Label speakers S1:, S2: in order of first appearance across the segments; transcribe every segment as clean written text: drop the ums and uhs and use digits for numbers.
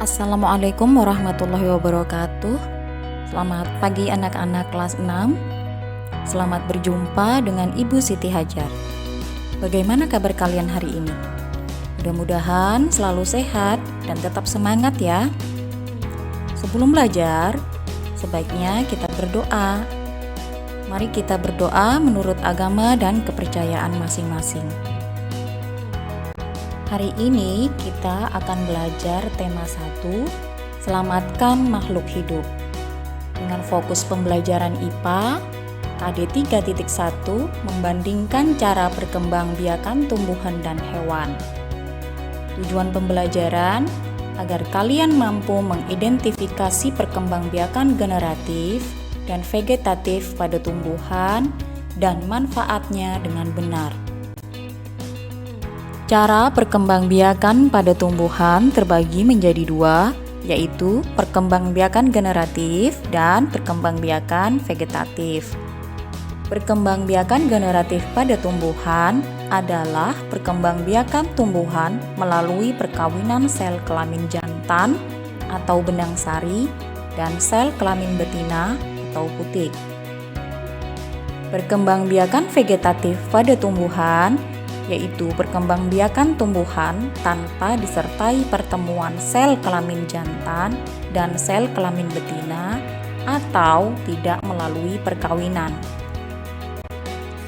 S1: Assalamualaikum warahmatullahi wabarakatuh. Selamat pagi anak-anak kelas 6. Selamat berjumpa dengan Ibu Siti Hajar. Bagaimana kabar kalian hari ini? Mudah-mudahan selalu sehat dan tetap semangat ya. Sebelum belajar, sebaiknya kita berdoa. Mari kita berdoa menurut agama dan kepercayaan masing-masing. Hari ini kita akan belajar tema 1, selamatkan makhluk hidup. Dengan fokus pembelajaran IPA, KD 3.1 membandingkan cara perkembangbiakan tumbuhan dan hewan. Tujuan pembelajaran agar kalian mampu mengidentifikasi perkembangbiakan generatif dan vegetatif pada tumbuhan dan manfaatnya dengan benar. Cara perkembangbiakan pada tumbuhan terbagi menjadi 2, yaitu perkembangbiakan generatif dan perkembangbiakan vegetatif. Perkembangbiakan generatif pada tumbuhan adalah perkembangbiakan tumbuhan melalui perkawinan sel kelamin jantan atau benang sari dan sel kelamin betina atau putik. Perkembangbiakan vegetatif pada tumbuhan yaitu perkembangbiakan tumbuhan tanpa disertai pertemuan sel kelamin jantan dan sel kelamin betina atau tidak melalui perkawinan.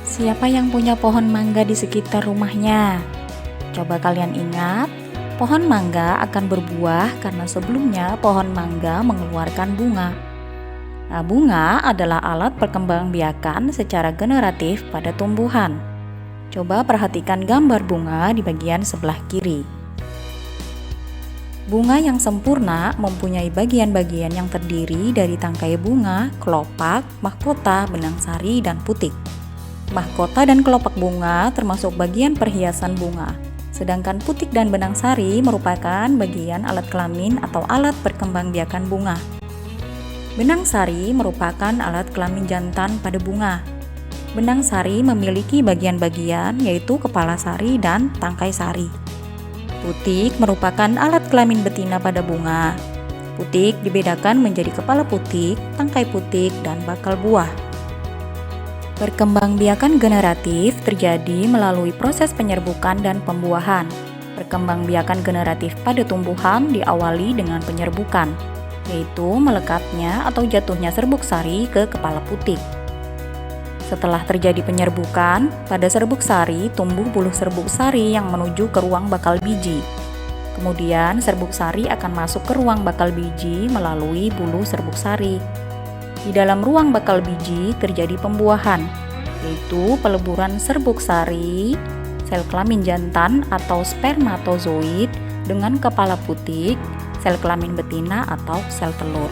S1: Siapa yang punya pohon mangga di sekitar rumahnya? Coba kalian ingat, pohon mangga akan berbuah karena sebelumnya pohon mangga mengeluarkan bunga. Nah, bunga adalah alat perkembangbiakan secara generatif pada tumbuhan. Coba perhatikan gambar bunga di bagian sebelah kiri. Bunga yang sempurna mempunyai bagian-bagian yang terdiri dari tangkai bunga, kelopak, mahkota, benang sari, dan putik. Mahkota dan kelopak bunga termasuk bagian perhiasan bunga, sedangkan putik dan benang sari merupakan bagian alat kelamin atau alat perkembangbiakan bunga. Benang sari merupakan alat kelamin jantan pada bunga. Benang sari memiliki bagian-bagian yaitu kepala sari dan tangkai sari. Putik merupakan alat kelamin betina pada bunga. Putik dibedakan menjadi kepala putik, tangkai putik, dan bakal buah. Perkembangbiakan generatif terjadi melalui proses penyerbukan dan pembuahan. Perkembangbiakan generatif pada tumbuhan diawali dengan penyerbukan, yaitu melekatnya atau jatuhnya serbuk sari ke kepala putik. Setelah terjadi penyerbukan, pada serbuk sari tumbuh buluh serbuk sari yang menuju ke ruang bakal biji. Kemudian serbuk sari akan masuk ke ruang bakal biji melalui buluh serbuk sari. Di dalam ruang bakal biji terjadi pembuahan, yaitu peleburan serbuk sari, sel kelamin jantan atau spermatozoid dengan kepala putik, sel kelamin betina atau sel telur.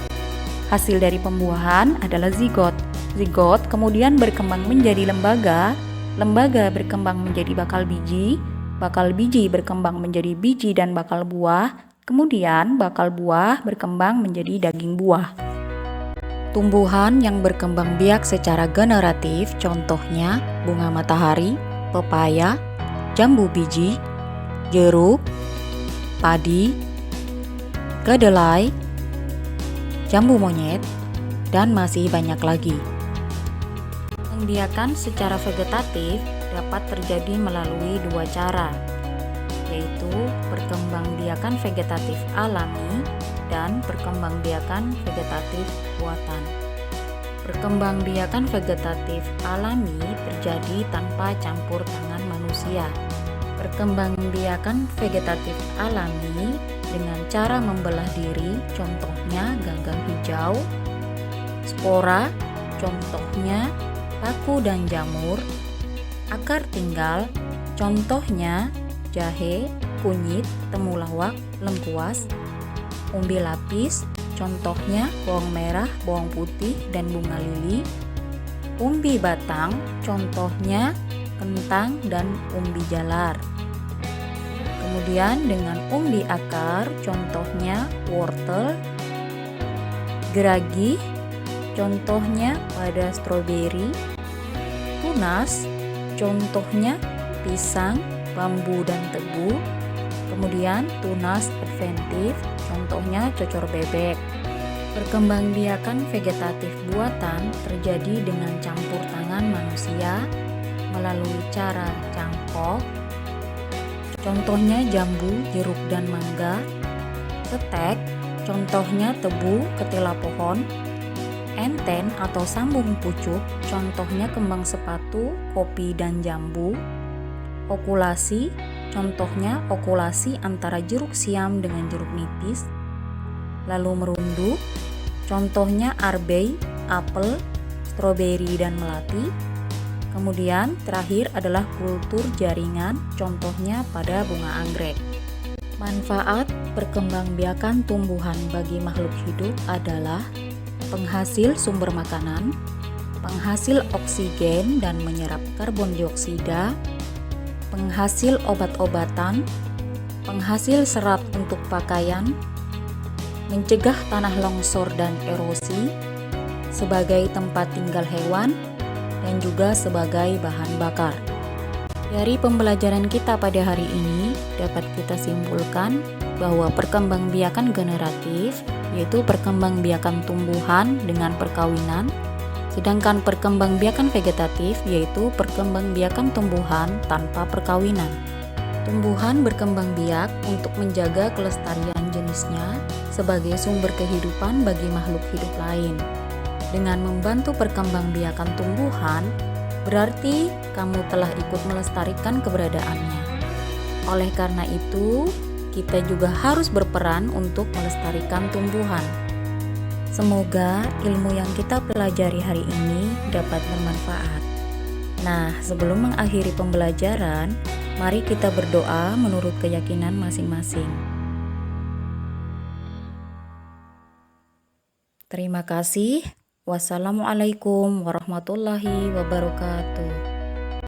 S1: Hasil dari pembuahan adalah zigot. Zigot kemudian berkembang menjadi lembaga, lembaga berkembang menjadi bakal biji berkembang menjadi biji dan bakal buah, kemudian bakal buah berkembang menjadi daging buah. Tumbuhan yang berkembang biak secara generatif contohnya bunga matahari, pepaya, jambu biji, jeruk, padi, kedelai, jambu monyet, dan masih banyak lagi. Perkembangbiakan secara vegetatif dapat terjadi melalui 2 cara, yaitu perkembangbiakan vegetatif alami dan perkembangbiakan vegetatif buatan. Perkembangbiakan vegetatif alami terjadi tanpa campur tangan manusia. Perkembangbiakan vegetatif alami dengan cara membelah diri, contohnya gagang hijau, spora, contohnya paku dan jamur, akar tinggal, contohnya jahe, kunyit, temulawak, lengkuas, umbi lapis, contohnya bawang merah, bawang putih, dan bunga lili, umbi batang, contohnya kentang dan umbi jalar. Kemudian dengan umbi akar, contohnya wortel, geragi, contohnya pada stroberi, tunas, contohnya pisang, bambu dan tebu, Kemudian tunas adventif, contohnya cocor bebek. Perkembangbiakan vegetatif buatan terjadi dengan campur tangan manusia melalui cara cangkok, contohnya jambu, jeruk, dan mangga. Setek, contohnya tebu, ketela pohon. Enten atau sambung pucuk, contohnya kembang sepatu, kopi, dan jambu. Okulasi, contohnya okulasi antara jeruk siam dengan jeruk nipis. Lalu merunduk, contohnya arbei, apel, stroberi, dan melati. Kemudian terakhir adalah kultur jaringan, contohnya pada bunga anggrek. Manfaat perkembangbiakan tumbuhan bagi makhluk hidup adalah penghasil sumber makanan, penghasil oksigen dan menyerap karbon dioksida, penghasil obat-obatan, penghasil serat untuk pakaian, mencegah tanah longsor dan erosi, sebagai tempat tinggal hewan, dan juga sebagai bahan bakar. Dari pembelajaran kita pada hari ini, dapat kita simpulkan bahwa perkembangbiakan generatif yaitu perkembangbiakan tumbuhan dengan perkawinan, sedangkan perkembangbiakan vegetatif yaitu perkembangbiakan tumbuhan tanpa perkawinan. Tumbuhan berkembang biak untuk menjaga kelestarian jenisnya sebagai sumber kehidupan bagi makhluk hidup lain. Dengan membantu perkembangbiakan tumbuhan, berarti kamu telah ikut melestarikan keberadaannya. Oleh karena itu, kita juga harus berperan untuk melestarikan tumbuhan. Semoga ilmu yang kita pelajari hari ini dapat bermanfaat. Nah, sebelum mengakhiri pembelajaran, mari kita berdoa menurut keyakinan masing-masing. Terima kasih. Wassalamualaikum warahmatullahi wabarakatuh.